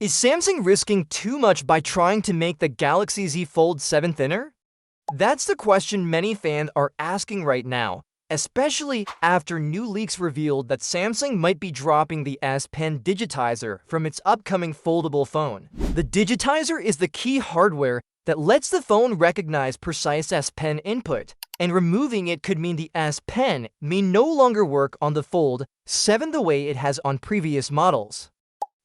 Is Samsung risking too much by trying to make the Galaxy Z Fold 7 thinner? That's the question many fans are asking right now, especially after new leaks revealed that Samsung might be dropping the S Pen digitizer from its upcoming foldable phone. The digitizer is the key hardware that lets the phone recognize precise S Pen input, and removing it could mean the S Pen may no longer work on the Fold 7 the way it has on previous models.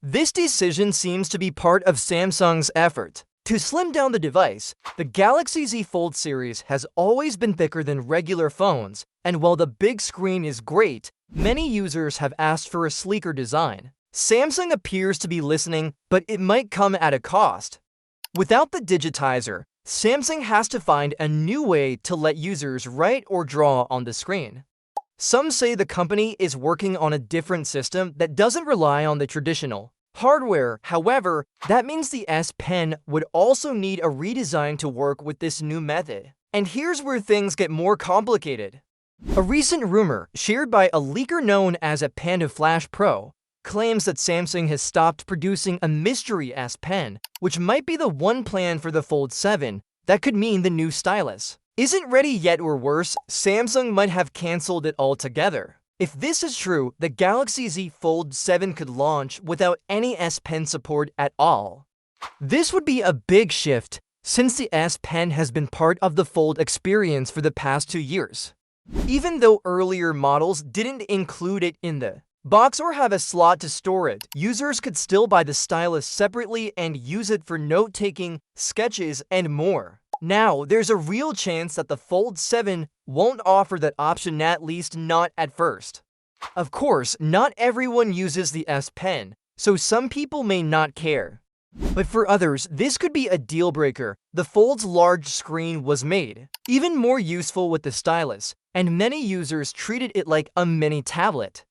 This decision seems to be part of Samsung's effort to slim down the device. The Galaxy Z Fold series has always been thicker than regular phones, and while the big screen is great, many users have asked for a sleeker design. Samsung appears to be listening, but it might come at a cost. Without the digitizer, Samsung has to find a new way to let users write or draw on the screen. Some say the company is working on a different system that doesn't rely on the traditional hardware. However, that means the S Pen would also need a redesign to work with this new method. And here's where things get more complicated. A recent rumor, shared by a leaker known as a Panda Flash Pro, claims that Samsung has stopped producing a mystery S Pen, which might be the one plan for the Fold 7 that could mean the new stylus isn't ready yet, or worse, Samsung might have cancelled it altogether. If this is true, the Galaxy Z Fold 7 could launch without any S Pen support at all. This would be a big shift, since the S Pen has been part of the Fold experience for the past 2 years. Even though earlier models didn't include it in the box or have a slot to store it, users could still buy the stylus separately and use it for note-taking, sketches, and more. Now, there's a real chance that the Fold 7 won't offer that option, at least not at first. Of course, not everyone uses the S Pen, so some people may not care. But for others, this could be a deal breaker. The Fold's large screen was made even more useful with the stylus, and many users treated it like a mini tablet.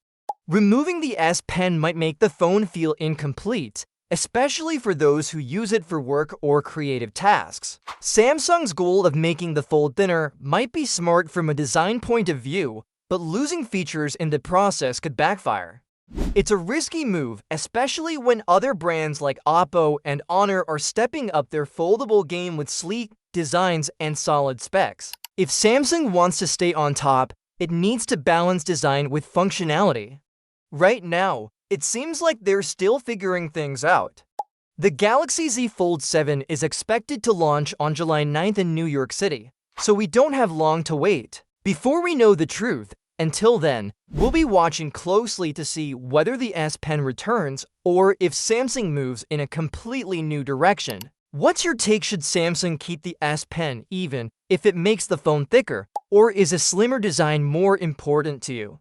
Removing the S Pen might make the phone feel incomplete, especially for those who use it for work or creative tasks. Samsung's goal of making the Fold thinner might be smart from a design point of view, but losing features in the process could backfire. It's a risky move, especially when other brands like Oppo and Honor are stepping up their foldable game with sleek designs and solid specs. If Samsung wants to stay on top, it needs to balance design with functionality. Right now, it seems like they're still figuring things out. The Galaxy Z Fold 7 is expected to launch on July 9th in New York City, so we don't have long to wait before we know the truth. Until then, we'll be watching closely to see whether the S Pen returns or if Samsung moves in a completely new direction. What's your take? Should Samsung keep the S Pen even if it makes the phone thicker, or is a slimmer design more important to you?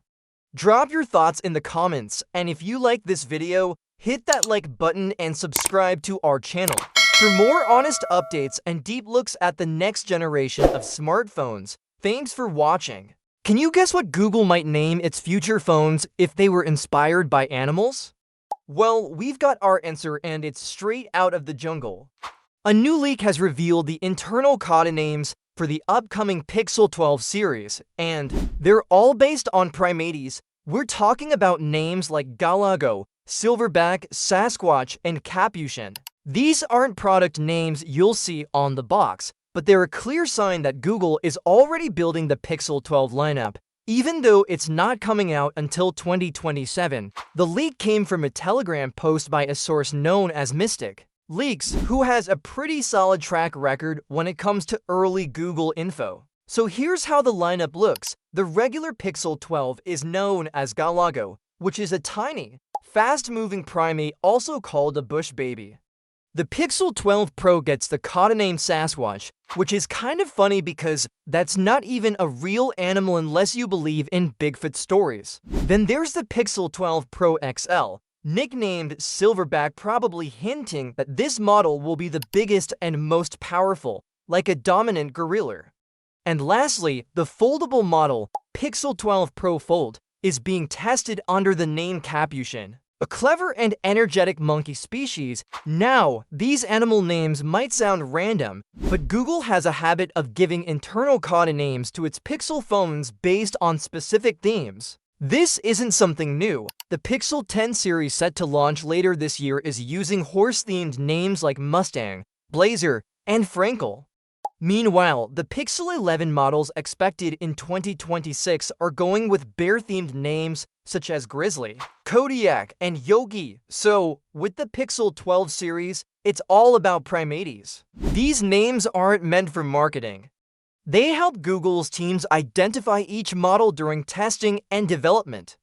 Drop your thoughts in the comments, and if you like this video, hit that like button and subscribe to our channel for more honest updates and deep looks at the next generation of smartphones. Thanks for watching. Can you guess what Google might name its future phones if they were inspired by animals? Well, we've got our answer, and it's straight out of the jungle. A new leak has revealed the internal code names for the upcoming Pixel 12 series, and they're all based on primates. We're talking about names like Galago, Silverback, Sasquatch, and Capuchin. These aren't product names you'll see on the box, but they're a clear sign that Google is already building the Pixel 12 lineup, even though it's not coming out until 2027. The leak came from a Telegram post by a source known as Mystic Leaks, who has a pretty solid track record when it comes to early Google info. So here's how the lineup looks. The regular Pixel 12 is known as Galago, which is a tiny, fast-moving primate also called a bush baby. The Pixel 12 Pro gets the codename Sasquatch, which is kind of funny because that's not even a real animal unless you believe in Bigfoot stories. Then there's the Pixel 12 Pro XL, nicknamed Silverback, probably hinting that this model will be the biggest and most powerful, like a dominant gorilla. And lastly, the foldable model, Pixel 12 Pro Fold, is being tested under the name Capuchin, a clever and energetic monkey species. Now, these animal names might sound random, but Google has a habit of giving internal code names to its Pixel phones based on specific themes. This isn't something new. The Pixel 10 series set to launch later this year is using horse-themed names like Mustang, Blazer, and Frankel. Meanwhile, the Pixel 11 models expected in 2026 are going with bear-themed names such as Grizzly, Kodiak, and Yogi. So, with the Pixel 12 series, it's all about primates. These names aren't meant for marketing. They help Google's teams identify each model during testing and development.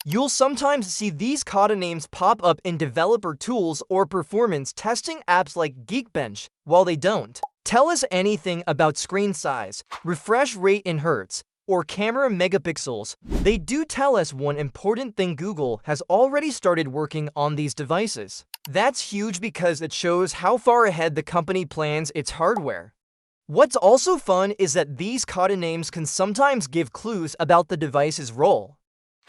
You'll sometimes see these coda names pop up in developer tools or performance testing apps like Geekbench, while they don't tell us anything about screen size, refresh rate in hertz, or camera megapixels. They do tell us one important thing: Google has already started working on these devices. That's huge because it shows how far ahead the company plans its hardware. What's also fun is that these coda names can sometimes give clues about the device's role.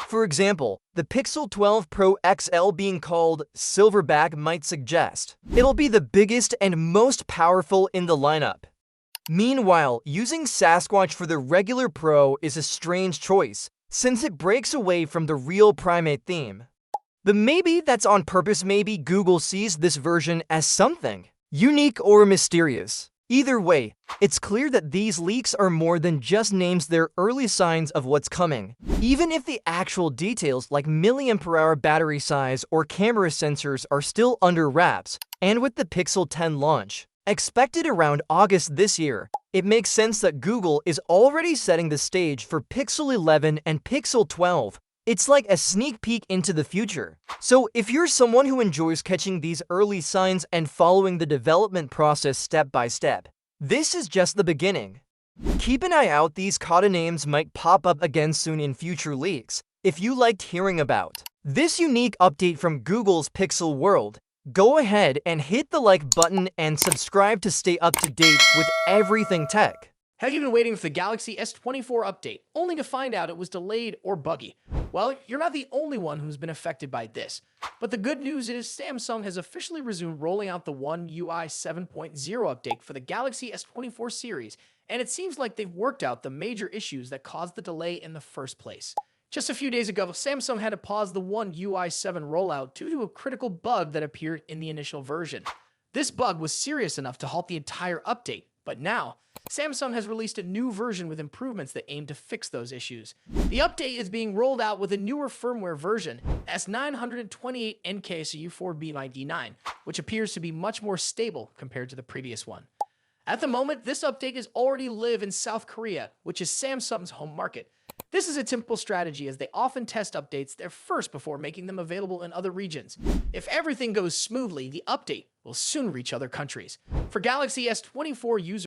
For example, the Pixel 12 Pro XL being called Silverback might suggest it'll be the biggest and most powerful in the lineup. Meanwhile, using Sasquatch for the regular Pro is a strange choice, since it breaks away from the real primate theme. But maybe that's on purpose. Maybe Google sees this version as something unique or mysterious. Either way, it's clear that these leaks are more than just names. They're early signs of what's coming. Even if the actual details like milliampere-hour battery size or camera sensors are still under wraps, and with the Pixel 10 launch expected around August this year, it makes sense that Google is already setting the stage for Pixel 11 and Pixel 12. It's like a sneak peek into the future. So if you're someone who enjoys catching these early signs and following the development process step by step, this is just the beginning. Keep an eye out. These coda names might pop up again soon in future leaks. If you liked hearing about this unique update from Google's Pixel world, go ahead and hit the like button and subscribe to stay up to date with everything tech. Have you been waiting for the Galaxy S24 update, only to find out it was delayed or buggy? Well, you're not the only one who's been affected by this. But the good news is Samsung has officially resumed rolling out the One UI 7.0 update for the Galaxy S24 series, and it seems like they've worked out the major issues that caused the delay in the first place. Just a few days ago, Samsung had to pause the One UI 7 rollout due to a critical bug that appeared in the initial version. This bug was serious enough to halt the entire update, but now, Samsung has released a new version with improvements that aim to fix those issues. The update is being rolled out with a newer firmware version, S928NKSU4B9D9, which appears to be much more stable compared to the previous one. At the moment, this update is already live in South Korea, which is Samsung's home market. This is a typical strategy as they often test updates there first before making them available in other regions. If everything goes smoothly, the update will soon reach other countries. For Galaxy S24 users,